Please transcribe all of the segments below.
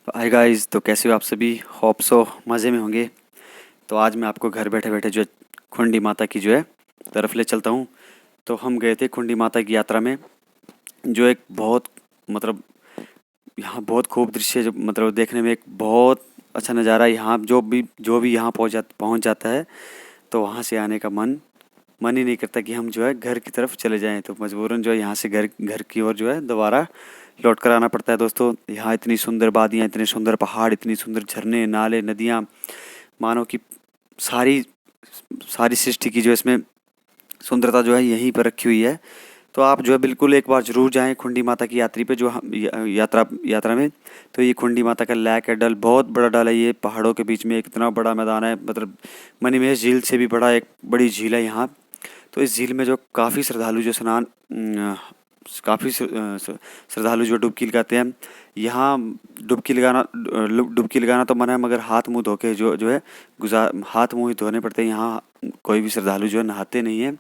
Hi guys, तो कैसे हो आप सभी। होप सो मज़े में होंगे। तो आज मैं आपको घर बैठे बैठे जो है खुंडी माता की जो है तरफ ले चलता हूँ। तो हम गए थे खुंडी माता की यात्रा में, जो एक बहुत मतलब यहाँ बहुत खूब दृश्य, जो मतलब देखने में एक बहुत अच्छा नज़ारा है। यहाँ जो भी यहाँ पहुँच जाता है, तो वहाँ से आने का मन ही नहीं करता कि हम जो है घर की तरफ चले जाएं। तो मजबूरन जो है यहाँ से घर घर की ओर जो है दोबारा लौट कर आना पड़ता है। दोस्तों, यहाँ इतनी सुंदर वादियाँ, इतने सुंदर पहाड़, इतनी सुंदर झरने, नाले, नदियाँ, मानो कि सारी सारी सृष्टि की जो इसमें सुंदरता जो है यहीं पर रखी हुई है। तो आप जो है बिल्कुल एक बार ज़रूर जाएं खुंडी माता की यात्रा पे, जो हम यात्रा यात्रा में। तो ये खुंडी माता का लेक है, डल बहुत बड़ा डल है। ये पहाड़ों के बीच में एक इतना बड़ा मैदान है, मतलब मणिमहेश झील से भी बड़ा एक बड़ी झील है यहाँ। तो इस झील में जो काफ़ी श्रद्धालु जो काफ़ी श्रद्धालु जो डुबकी लगाते हैं। यहाँ डुबकी लगाना तो मना है, मगर हाथ मुंह धो के जो जो है हाथ मुंह ही धोने पड़ते हैं। यहाँ कोई भी श्रद्धालु जो है नहाते नहीं है,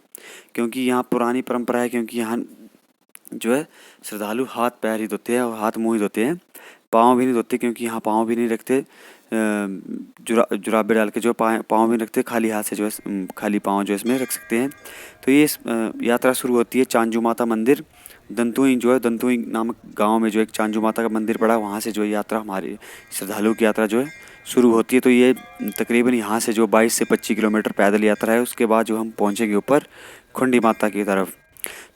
क्योंकि यहाँ पुरानी परंपरा है। क्योंकि यहाँ जो है श्रद्धालु हाथ पैर ही धोते हैं और हाथ मुंह ही धोते हैं, पाँव भी नहीं धोते, क्योंकि यहाँ पाँव भी नहीं रखते। जुराबे डाल के जो पाँव भी रखते, खाली हाथ से जो है खाली पाँव जो है इसमें रख सकते हैं। तो ये यात्रा शुरू होती है चांजू माता मंदिर, दंतुई नामक गांव में जो एक चांजू माता का मंदिर पड़ा, वहाँ से जो यात्रा हमारी श्रद्धालुओं की यात्रा जो है शुरू होती है। तो ये तकरीबन यहाँ से जो 22 से 25 किलोमीटर पैदल यात्रा है। उसके बाद जो हम पहुँचेंगे ऊपर खुंडी माता की तरफ।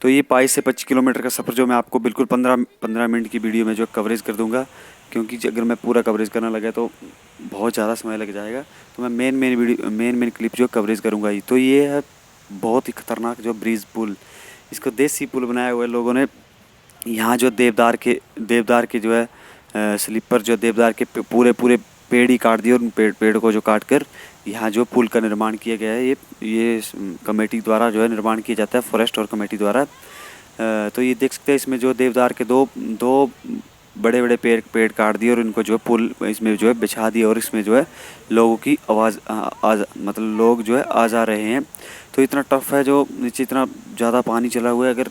तो ये 22 से 25 किलोमीटर का सफ़र जो मैं आपको बिल्कुल 15 मिनट की वीडियो में जो कवरेज कर दूंगा, क्योंकि अगर मैं पूरा कवरेज करने लगा तो बहुत ज़्यादा समय लग जाएगा। तो मैं मेन क्लिप जो कवरेज करूँगा ही। तो ये है बहुत ही ख़तरनाक जो ब्रिज पुल, इसको देसी पुल बनाया हुआ है लोगों ने। यहाँ जो देवदार के जो है स्लीपर, जो देवदार के पूरे पूरे पेड़ ही काट दिए, और उन पेड़ को जो काट कर यहाँ जो पुल का निर्माण किया गया है, ये कमेटी द्वारा जो है निर्माण किया जाता है, फॉरेस्ट और कमेटी द्वारा। तो ये देख सकते हैं, इसमें जो देवदार के दो दो बड़े बड़े पेड़ काट दिए और इनको जो है पुल इसमें जो है बिछा दिया, और इसमें जो है लोगों की आवाज़ मतलब लोग जो है आ जा रहे हैं। तो इतना टफ है, जो नीचे इतना ज़्यादा पानी चला हुआ है। अगर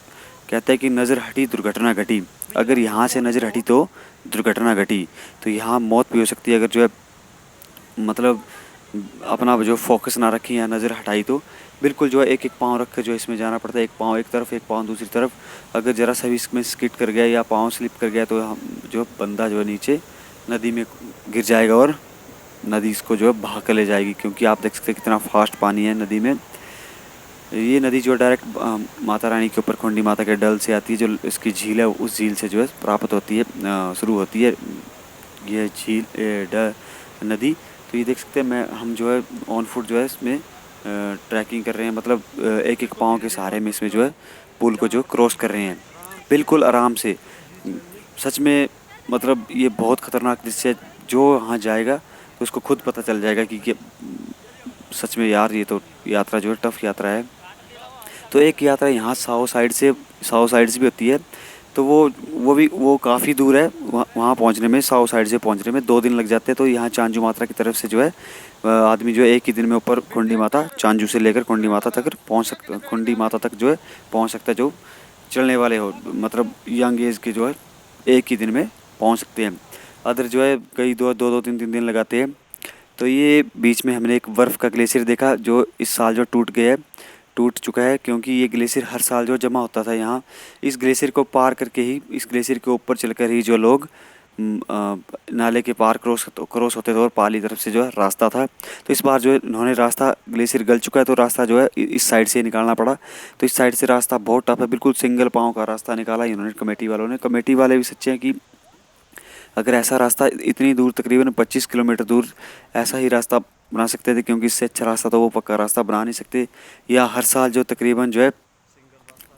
कहते हैं कि नज़र हटी दुर्घटना घटी, अगर यहाँ से नज़र हटी तो दुर्घटना घटी। तो यहाँ मौत भी हो सकती है, अगर जो है मतलब अपना जो फोकस ना रखें या नज़र हटाई, तो बिल्कुल जो है एक एक पाँव रख कर जो इसमें जाना पड़ता है। एक पाँव एक तरफ, एक पाँव दूसरी तरफ। अगर ज़रा सा भी इसमें स्किड कर गया या पाँव स्लिप कर गया, तो हम जो बंदा जो है नीचे नदी में गिर जाएगा, और नदी इसको जो है बहा कर ले जाएगी। क्योंकि आप देख सकते हैं कितना फास्ट पानी है नदी में। ये नदी जो डायरेक्ट माता रानी के ऊपर खुंडी माता के डल से आती है। जो इसकी झील है, उस झील से जो है प्राप्त होती है, शुरू होती है ये नदी। तो ये देख सकते हैं हम जो है ऑन फुट जो है इसमें ट्रैकिंग कर रहे हैं, मतलब एक एक पाँव के सहारे में इसमें जो है पुल को जो क्रॉस कर रहे हैं बिल्कुल आराम से। सच में मतलब ये बहुत ख़तरनाक दृश्य है। जो वहाँ जाएगा तो उसको खुद पता चल जाएगा कि सच में यार ये तो यात्रा जो है टफ यात्रा है। तो एक यात्रा यहाँ साउथ साइड से भी होती है। तो वो काफ़ी दूर है। वहाँ पहुँचने में, साउथ साइड से पहुँचने में 2 दिन लग जाते हैं। तो यहाँ चांजू माता की तरफ से जो है आदमी जो है एक ही दिन में ऊपर खुंडी माता, चांजू से लेकर खुंडी माता तक पहुँच सकता, खुंडी माता तक जो है पहुँच सकता है। जो चलने वाले हो, मतलब यंग एज के जो है एक ही दिन में पहुँच सकते हैं। अदर जो है कई दो तीन तीन दिन लगाते हैं। तो ये बीच में हमने एक बर्फ़ का ग्लेशियर देखा, जो इस साल जो टूट चुका है। क्योंकि ये ग्लेशियर हर साल जो जमा होता था यहाँ, इस ग्लेशियर को पार करके ही, इस ग्लेशियर के ऊपर चलकर ही जो लोग नाले के पार क्रॉस होते थे, और पाली तरफ से जो है रास्ता था। तो इस बार जो है इन्होंने रास्ता, ग्लेशियर गल चुका है, तो रास्ता जो है इस साइड से निकालना पड़ा। तो इस साइड से रास्ता बहुत टफ है, बिल्कुल सिंगल पाँव का रास्ता निकाला इन्होंने, कमेटी वालों ने। कमेटी वाले भी सच्चे हैं कि अगर ऐसा रास्ता इतनी दूर, तकरीबन 25 किलोमीटर दूर ऐसा ही रास्ता बना सकते थे, क्योंकि इससे अच्छा रास्ता तो वो पक्का रास्ता बना नहीं सकते। या हर साल जो तकरीबन जो है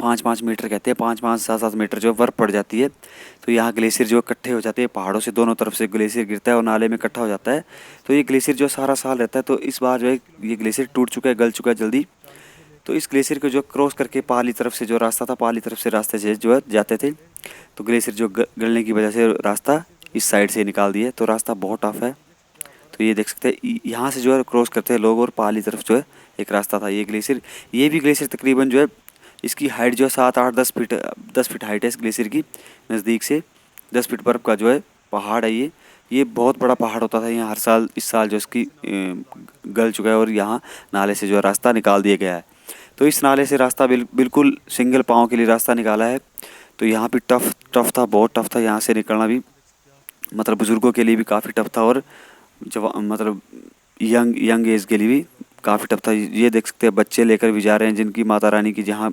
5-5 मीटर कहते हैं, 5-5 7-7 मीटर जो बर्फ़ पड़ जाती है। तो यहाँ ग्लेशियर जो इकट्ठे हो जाते हैं, पहाड़ों से दोनों तरफ से ग्लेशियर गिरता है और नाले में इकट्ठा हो जाता है। तो ये ग्लेशियर जो सारा साल रहता है। तो इस बार जो है ये ग्लेशियर टूट चुका है, गल चुका है जल्दी। तो इस ग्लेशियर को जो क्रॉस करके पाली तरफ से जो रास्ता था, पाली तरफ से रास्ते से जो है जाते थे। तो ग्लेशियर जो गलने की वजह से रास्ता इस साइड से निकाल दिया। तो रास्ता बहुत टफ है। तो ये देख सकते हैं, यहाँ से जो है क्रॉस करते हैं लोग, और पाली तरफ जो है एक रास्ता था। ये भी ग्लेशियर तकरीबन जो है इसकी हाइट जो है 7-8 10 फीट हाइट है इस ग्लेशियर की। नज़दीक से 10 फीट बर्फ़ का जो है पहाड़ है ये। ये बहुत बड़ा पहाड़ होता था। यहाँ हर साल, इस साल जो इसकी गल चुका है और यहाँ नाले से जो है रास्ता निकाल दिया गया है। तो इस नाले से रास्ता बिल्कुल सिंगल पाँव के लिए रास्ता निकाला है। तो यहाँ भी टफ था, बहुत टफ था यहाँ से निकलना भी, मतलब बुज़ुर्गों के लिए भी काफ़ी टफ था और मतलब यंग एज के लिए भी काफ़ी टफ था। ये देख सकते हैं बच्चे लेकर भी जा रहे हैं, जिनकी माता रानी की जहाँ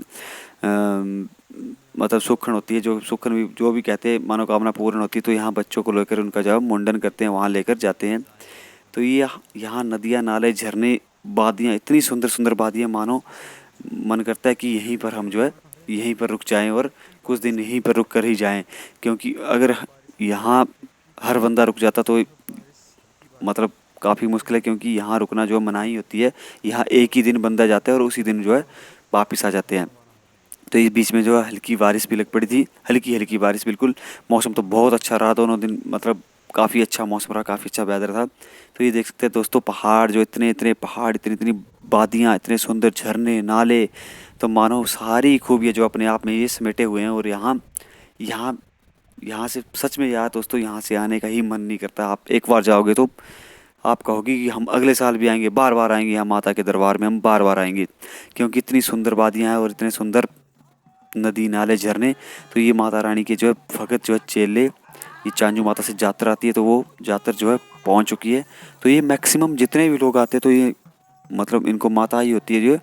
मतलब सुखन होती है, जो सुखन भी जो भी कहते हैं मनोकामना पूर्ण होती है, तो यहाँ बच्चों को लेकर उनका जो मुंडन करते हैं, वहाँ लेकर जाते हैं। तो ये यहाँ नदियाँ, नाले, झरने, वादियाँ, इतनी सुंदर सुंदर वादियाँ, मानो मन करता है कि यहीं पर हम जो है यहीं पर रुक जाएं और कुछ दिन यहीं पर रुक कर ही जाएं, क्योंकि अगर यहाँ हर बंदा रुक जाता तो मतलब काफ़ी मुश्किल है, क्योंकि यहाँ रुकना जो मनाही होती है। यहाँ एक ही दिन बंदा जाता है और उसी दिन जो है वापस आ जाते हैं। तो इस बीच में जो है हल्की बारिश भी लग पड़ी थी, हल्की हल्की बारिश। बिल्कुल मौसम तो बहुत अच्छा रहा दोनों दिन, मतलब काफ़ी अच्छा मौसम रहा, काफ़ी अच्छा वेदर था। तो ये देख सकते हैं दोस्तों पहाड़, जो इतने इतने पहाड़, इतनी इतनी वादियाँ, इतने सुंदर झरने, नाले, तो मानो सारी खूबियाँ जो अपने आप में ये समेटे हुए हैं। और यहाँ यहाँ यहाँ से सच में यार दोस्तों, यहाँ से आने का ही मन नहीं करता। आप एक बार जाओगे तो आप कहोगे कि हम अगले साल भी आएंगे, बार बार आएंगे यहाँ माता के दरबार में, हम बार बार आएंगे, क्योंकि इतनी सुंदर वादियाँ हैं और इतने सुंदर नदी, नाले, झरने। तो ये माता रानी के जो है भगत जो है चेले, ये चांजू माता से यात्रा आती है, तो वो यात्रा जो है पहुँच चुकी है। तो ये मैक्सिमम जितने भी लोग आते हैं तो ये मतलब इनको माता ही होती है जो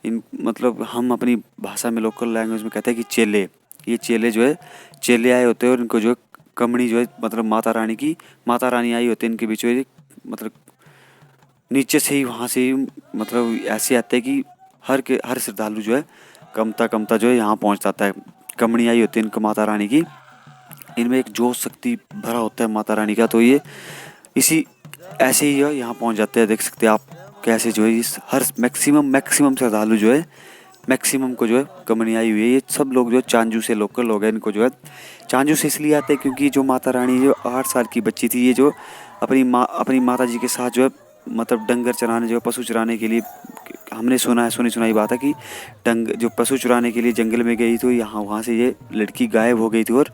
इन, मतलब हम अपनी भाषा में, लोकल लैंग्वेज में कहते हैं कि चेले। ये चेले जो है चेले आए होते हैं और इनको जो है कमणी जो है मतलब माता रानी आई होती है इनके बीच में। मतलब नीचे से ही, वहाँ से ही मतलब ऐसे आते हैं कि हर श्रद्धालु जो है कमता जो है यहाँ पहुँच जाता है। कमणी आई होती है इनको माता रानी की, इनमें एक जोश शक्ति भरा होता है माता रानी का। तो ये इसी ऐसे ही यहाँ पहुँच जाते हैं। देख सकते हैं आप कैसे जो है इस हर मैक्सिमम श्रद्धालु जो है मैक्सिमम को जो है कमनी आई हुई है। ये सब लोग जो चांजू से लोकल लोग हैं, इनको जो है चांजू से इसलिए आते हैं क्योंकि जो माता रानी जो 8 साल की बच्ची थी, ये जो अपनी माता जी के साथ जो है मतलब डंगर चराने, जो पशु चराने के लिए, हमने सुनी सुनाई बात है कि जो पशु चराने के लिए जंगल में गई, तो वहाँ से ये लड़की गायब हो गई थी। और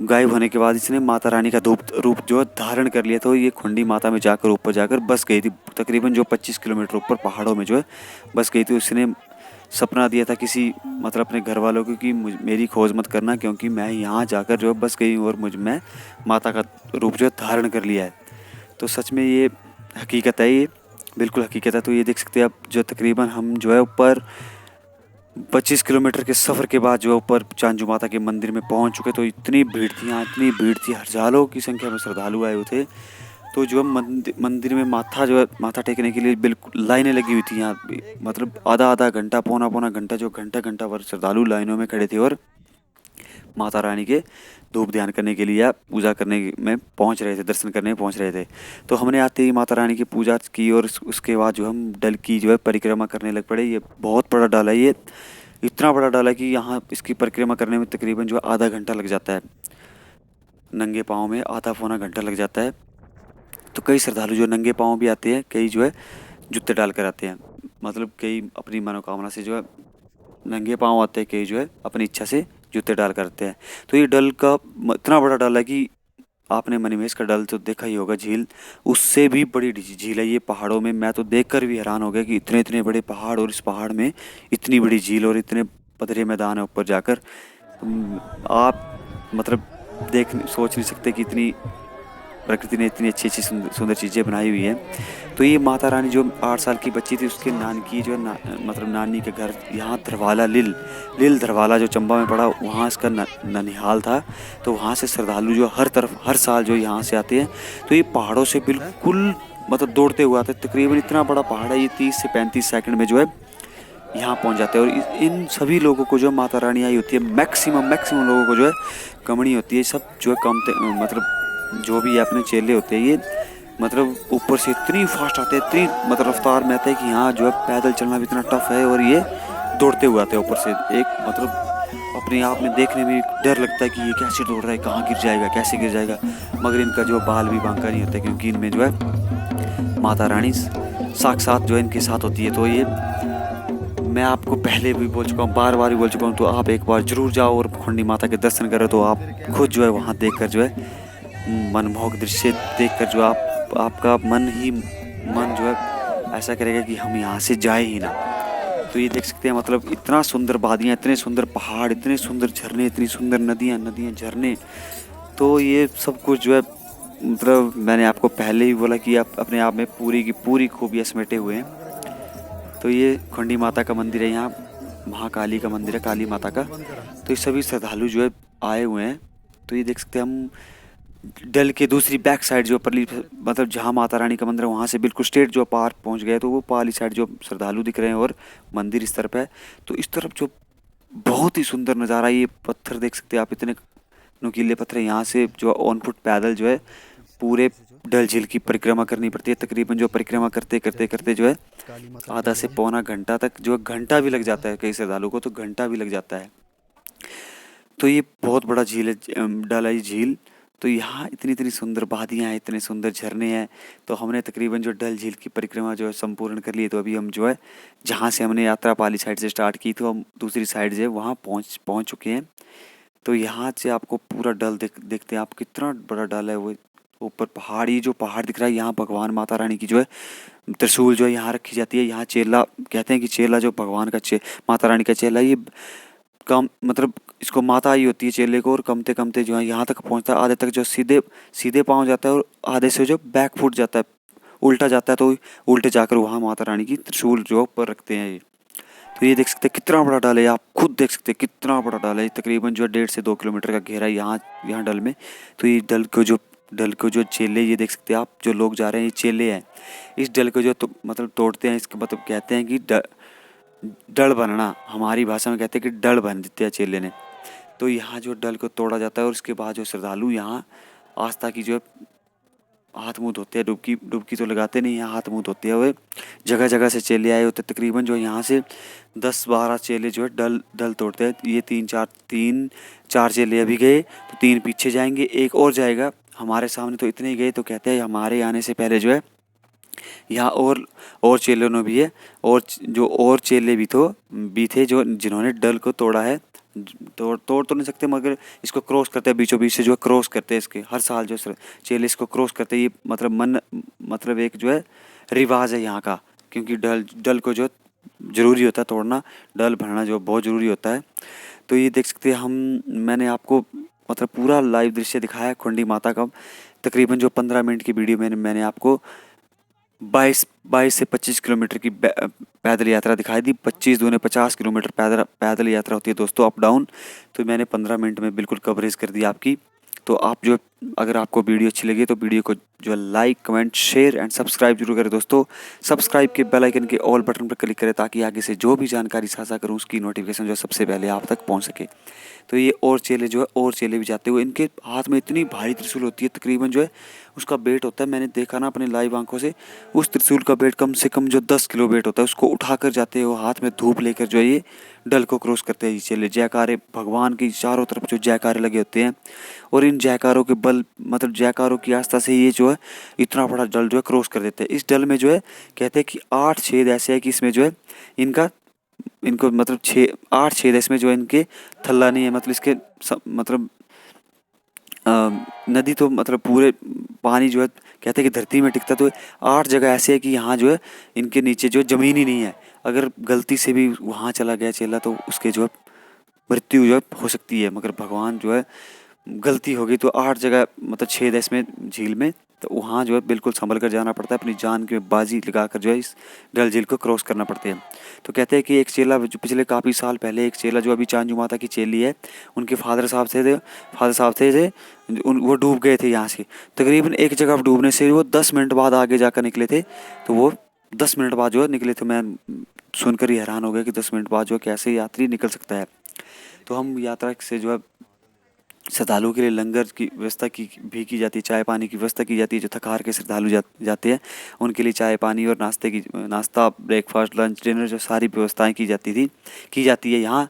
गायब होने के बाद इसने माता रानी का रूप जो है धारण कर लिया। तो ये खुंडी माता में जाकर ऊपर जाकर बस गई थी, तकरीबन जो 25 किलोमीटर ऊपर पहाड़ों में जो है बस गई थी। उसने सपना दिया था किसी मतलब अपने घर वालों को कि मेरी खोज मत करना, क्योंकि मैं यहाँ जाकर जो बस गई हूँ और मैं माता का रूप जो धारण कर लिया है। तो सच में ये हकीकत है, ये बिल्कुल हकीकत है। तो ये देख सकते हैं आप, जो तकरीबन हम जो है ऊपर 25 किलोमीटर के सफ़र के बाद जो है ऊपर चांजू माता के मंदिर में पहुँच चुके। तो इतनी भीड़ थी यहाँ, इतनी भीड़ थी, हज़ारों की संख्या में श्रद्धालु आए हुए थे। तो जो है मंदिर में माथा टेकने के लिए बिल्कुल लाइनें लगी हुई थी यहाँ, मतलब आधा घंटा, पौना घंटा, जो घंटा भर श्रद्धालु लाइनों में खड़े थे और माता रानी के धूप ध्यान करने के लिए या पूजा करने में पहुंच रहे थे, दर्शन करने में पहुंच रहे थे। तो हमने आते ही माता रानी की पूजा की और उसके बाद जो हम डल की जो है परिक्रमा करने लग पड़े। ये बहुत बड़ा डल है, ये इतना बड़ा डल है कि यहाँ इसकी परिक्रमा करने में तकरीबन जो है आधा घंटा लग जाता है, नंगे पाँव में आधा पौना घंटा लग जाता है। तो कई श्रद्धालु जो नंगे पाँव भी आते हैं, कई जो है जूते डाल कर आते हैं, मतलब कई अपनी मनोकामना से जो है नंगे पाँव आते हैं, कई जो है अपनी इच्छा से जूते डाल कर आते हैं। तो ये डल का इतना बड़ा डल है कि आपने मणिमहेश का डल तो देखा ही होगा, झील, उससे भी बड़ी झील है ये पहाड़ों में। मैं तो देखकर भी हैरान हो गया कि इतने इतने बड़े पहाड़ और इस पहाड़ में इतनी बड़ी झील और इतने पथरे मैदान है ऊपर जाकर। आप मतलब सोच नहीं सकते कि इतनी प्रकृति ने इतनी अच्छी सुंदर चीज़ें बनाई हुई हैं। तो ये माता रानी जो 8 साल की बच्ची थी, उसके नानकी जो मतलब नानी के घर यहाँ धरवाला लिल धरवाला जो चंबा में पड़ा, वहाँ इसका ननिहाल था। तो वहाँ से श्रद्धालु जो हर साल जो यहाँ से आते हैं। तो ये पहाड़ों से बिल्कुल मतलब दौड़ते हुए आते हैं। तकरीबन इतना बड़ा पहाड़ है, ये 30 से 35 सेकंड में जो है यहाँ पहुँच जाते हैं। और इन सभी लोगों को जो माता रानी आई होती है, मैक्सिमम लोगों को जो है कमनी होती है। सब जो है मतलब जो भी अपने चेले होते हैं, ये मतलब ऊपर से इतनी फास्ट आते हैं, इतनी मतलब रफ्तार में आते हैं कि यहाँ जो है पैदल चलना भी इतना टफ है। और ये दौड़ते हुए आते हैं ऊपर से, एक मतलब अपने आप में देखने में डर लगता है कि ये कैसे दौड़ रहा है, कहाँ गिर जाएगा, कैसे गिर जाएगा। मगर इनका जो बाल भी बांका नहीं होता, क्योंकि इनमें जो है माता रानी साक्षात जो है इनके साथ होती है। तो ये मैं आपको पहले भी बोल चुका हूँ, बार भी बोल चुका हूँ, तो आप एक बार ज़रूर जाओ और खुंडी माता के दर्शन करो। तो आप खुद जो है वहाँ देख कर जो है मनमोहक दृश्य देखकर जो आपका मन जो है ऐसा करेगा कि हम यहाँ से जाए ही ना। तो ये देख सकते हैं, मतलब इतना सुंदर वादियाँ, इतने सुंदर पहाड़, इतने सुंदर झरने, इतनी सुंदर नदियाँ झरने। तो ये सब कुछ जो है, मतलब मैंने आपको पहले ही बोला कि आप अपने आप में पूरी की पूरी खूबियाँ समेटे हुए हैं। तो ये खंडी माता का मंदिर है, यहाँ महाकाली का मंदिर है, काली माता का। तो ये सभी श्रद्धालु जो है आए हुए हैं। तो ये देख सकते हैं हम डल के दूसरी बैक साइड जो परली, मतलब जहाँ माता रानी का मंदिर है वहाँ से बिल्कुल स्ट्रेट जो पार पहुँच गए। तो वो पाली साइड जो श्रद्धालु दिख रहे हैं और मंदिर इस तरफ है। तो इस तरफ जो बहुत ही सुंदर नज़ारा, ये पत्थर देख सकते हैं आप, इतने नुकीले पत्थर। यहाँ से जो ऑन फुट पैदल जो है पूरे डल झील की परिक्रमा करनी पड़ती है। तकरीबन जो परिक्रमा करते करते करते जो है आधा से पौना घंटा तक, जो घंटा भी लग जाता है कई श्रद्धालुओं को, तो घंटा भी लग जाता है। तो ये बहुत बड़ा झील है, डलाई झील। तो यहाँ इतनी इतनी सुंदर वादियाँ हैं, इतने सुंदर झरने हैं। तो हमने तकरीबन जो डल झील की परिक्रमा जो है संपूर्ण कर ली। तो अभी हम जो है जहाँ से हमने यात्रा पाली साइड से स्टार्ट की, तो हम दूसरी साइड जो है वहाँ पहुँच चुके हैं। तो यहाँ से आपको पूरा डल देखते हैं आप, कितना बड़ा डल है। वो ऊपर पहाड़, ये जो पहाड़ दिख रहा है, यहाँ भगवान माता रानी की जो है त्रिशूल जो है यहाँ रखी जाती है। यहाँ चेला, कहते हैं कि चेला जो भगवान का माता रानी का चेला, ये कम मतलब इसको माता ही होती है चेले को, और कमते कमते जो है यहाँ तक पहुँचता है। आधे तक जो सीधे पाँव जाता है और आधे से जो बैक फुट जाता है, उल्टा जाता है। तो उल्टे जाकर वहाँ माता रानी की त्रिशूल जो ऊपर रखते हैं ये। तो ये देख सकते हैं कितना बड़ा डल है, आप खुद देख सकते हैं कितना बड़ा डल है। तकरीबन जो 1.5 से 2 किलोमीटर का घेरा है यहाँ डल में। तो ये डल को जो चेले, ये देख सकते हैं आप, जो लोग जा रहे हैं ये चेले हैं। इस डल को जो मतलब तोड़ते हैं, इसका मतलब कहते हैं कि डल बनना, हमारी भाषा में कहते हैं कि डल बन देते हैं चेले ने। तो यहाँ जो डल को तोड़ा जाता है और उसके बाद जो श्रद्धालु यहाँ आस्था की जो है हाथ मुँह धोते हैं, डुबकी तो लगाते नहीं, यहाँ हाथ मुँह धोते हुए जगह जगह से चेले आए होते। तकरीबन जो यहाँ से 10-12 चेले जो है डल तोड़ते हैं। ये 3-4 चेले अभी गए, तो 3 पीछे जाएंगे, एक और जाएगा। हमारे सामने तो इतने ही गए। तो कहते हैं हमारे आने से पहले जो है यहाँ और चेलों ने भी है, और चेले भी थे जो जिन्होंने डल को तोड़ा है। तोड़ तो नहीं सकते, मगर इसको क्रॉस करते हैं, बीचों बीच से जो है क्रॉस करते हैं इसके। हर साल जो चेले इसको क्रॉस करते हैं। ये मतलब एक जो है रिवाज है यहाँ का, क्योंकि डल को जो ज़रूरी होता है तोड़ना, डल भरना जो बहुत ज़रूरी होता है। तो ये देख सकते हैं मैंने आपको मतलब पूरा लाइव दृश्य दिखाया खंडी माता का। तकरीबन जो 15 मिनट की वीडियो मैंने आपको 22 से 25 किलोमीटर की पैदल यात्रा दिखाई दी। 25 दूने 50 किलोमीटर पैदल यात्रा होती है दोस्तों, अप डाउन। तो मैंने 15 मिनट में बिल्कुल कवरेज कर दी आपकी। तो आप जो, अगर आपको वीडियो अच्छी लगी तो वीडियो को जो like, comment, share and subscribe जरूर करें दोस्तों। सब्सक्राइब के बेल आइकन के ऑल बटन पर क्लिक करें, ताकि आगे से जो भी जानकारी साझा करूँ उसकी नोटिफिकेशन जो सबसे पहले आप तक पहुँच सके। तो ये और चेले भी जाते हुए, इनके हाथ में इतनी भारी त्रिशूल होती है, तकरीबन जो है उसका वेट होता है, मैंने देखा ना अपने लाइव आंखों से, उस त्रिशूल का वेट कम से कम जो 10 किलो वेट होता है। उसको उठाकर जाते हैं वो, हाथ में धूप लेकर जो है ये डल को क्रॉस करते हैं ये चेले। जयकारे, भगवान की चारों तरफ जो जयकारे लगे होते हैं, और इन जयकारों के बल, मतलब जयकारों की आस्था से ये जो है इतना बड़ा डल जो है क्रॉस कर देते हैं। इस डल में जो है कहते हैं कि 8 छेद ऐसे है कि इसमें जो है इनको मतलब 8 छेद इसमें जो है इनके थल्ला नहीं है। मतलब इसके मतलब नदी तो मतलब पूरे पानी जो है कहते हैं कि धरती में टिकता, तो 8 जगह ऐसे है कि यहाँ जो है इनके नीचे जो ज़मीन ही नहीं है। अगर गलती से भी वहाँ चला गया चेला तो उसके जो है मृत्यु जो है हो सकती है। मगर भगवान जो है गलती हो गई तो 8 जगह मतलब छेद है इसमें झील में, तो वहाँ जो है बिल्कुल संभल कर जाना पड़ता है, अपनी जान की बाजी लगाकर जो है इस डल झील को क्रॉस करना पड़ता है। तो कहते हैं कि एक चेला जो पिछले काफ़ी साल पहले, एक चेला जो अभी चांजू माता की चेली है, उनके फादर साहब थे वो डूब गए थे यहाँ से। तकरीबन एक जगह डूबने से वो 10 मिनट बाद आगे जाकर निकले थे। तो वो 10 मिनट बाद जो है निकले थे। मैं सुनकर ही हैरान हो गया कि 10 मिनट बाद जो कैसे यात्री निकल सकता है। तो हम यात्रा से जो है श्रद्धालुओं के लिए लंगर की व्यवस्था की जाती है, चाय पानी की व्यवस्था की जाती है। जो थक हार के श्रद्धालु जाते हैं उनके लिए चाय पानी और नाश्ता, ब्रेकफास्ट, लंच, डिनर जो सारी व्यवस्थाएं की जाती है यहाँ।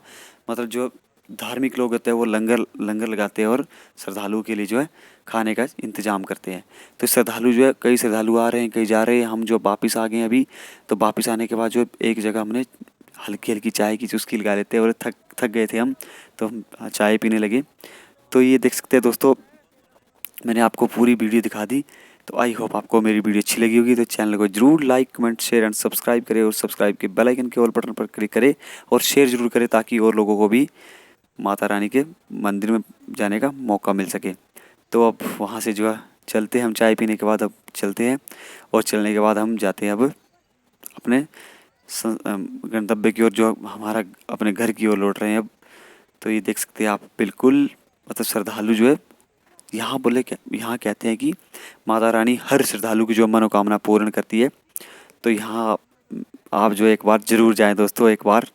मतलब जो धार्मिक लोग होते हैं वो लंगर लगाते हैं और श्रद्धालुओं के लिए जो है खाने का इंतजाम करते हैं। तो श्रद्धालु जो है, कई श्रद्धालु आ रहे हैं, कई जा रहे हैं। हम जो वापस आ गए हैं अभी, तो वापस आने के बाद जो एक जगह हमने हल्की चाय की चुस्की लगा लेते हैं, और थक गए थे हम, तो हम चाय पीने लगे। तो ये देख सकते हैं दोस्तों, मैंने आपको पूरी वीडियो दिखा दी। तो आई होप आपको मेरी वीडियो अच्छी लगी होगी। तो चैनल को जरूर like comment share and subscribe करें और सब्सक्राइब के बेल आइकन के ऑल बटन पर क्लिक करें और शेयर जरूर करें ताकि और लोगों को भी माता रानी के मंदिर में जाने का मौका मिल सके। तो अब वहाँ से जो है चलते हैं, हम चाय पीने के बाद अब चलते हैं और चलने के बाद हम जाते हैं अब अपने गंतव्य की ओर, जो हमारा अपने घर की ओर लौट रहे हैं अब। तो ये देख सकते हैं आप, बिल्कुल मतलब श्रद्धालु जो है यहाँ यहाँ कहते हैं कि माता रानी हर श्रद्धालु की जो मनोकामना पूर्ण करती है। तो यहाँ आप जो एक बार ज़रूर जाएं दोस्तों, एक बार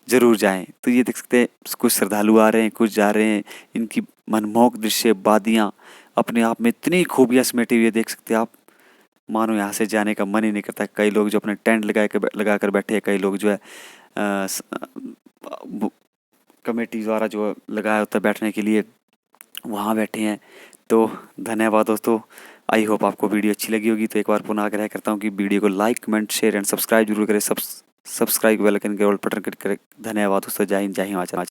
ज़रूर जाएं। तो ये देख सकते हैं कुछ श्रद्धालु आ रहे हैं, कुछ जा रहे हैं। इनकी मनमोहक दृश्य, वादियाँ अपने आप में इतनी खूबियाँ समेटी हुई है, देख सकते हैं आप, मानो यहाँ से जाने का मन ही नहीं करता। कई लोग जो अपने टेंट लगा कर बैठे हैं, कई लोग जो है कमेटी द्वारा जो लगाया होता है बैठने के लिए, वहाँ बैठे हैं। तो धन्यवाद दोस्तों। आई होप आपको वीडियो अच्छी लगी होगी। तो एक बार पुनः आग्रह करता हूँ कि वीडियो को like comment share and subscribe जरूर करें। सब्सक्राइब बेल आइकन के ऑल बटन क्लिक करें। धन्यवाद दोस्तों। जय हिंद, जय हिमाचल।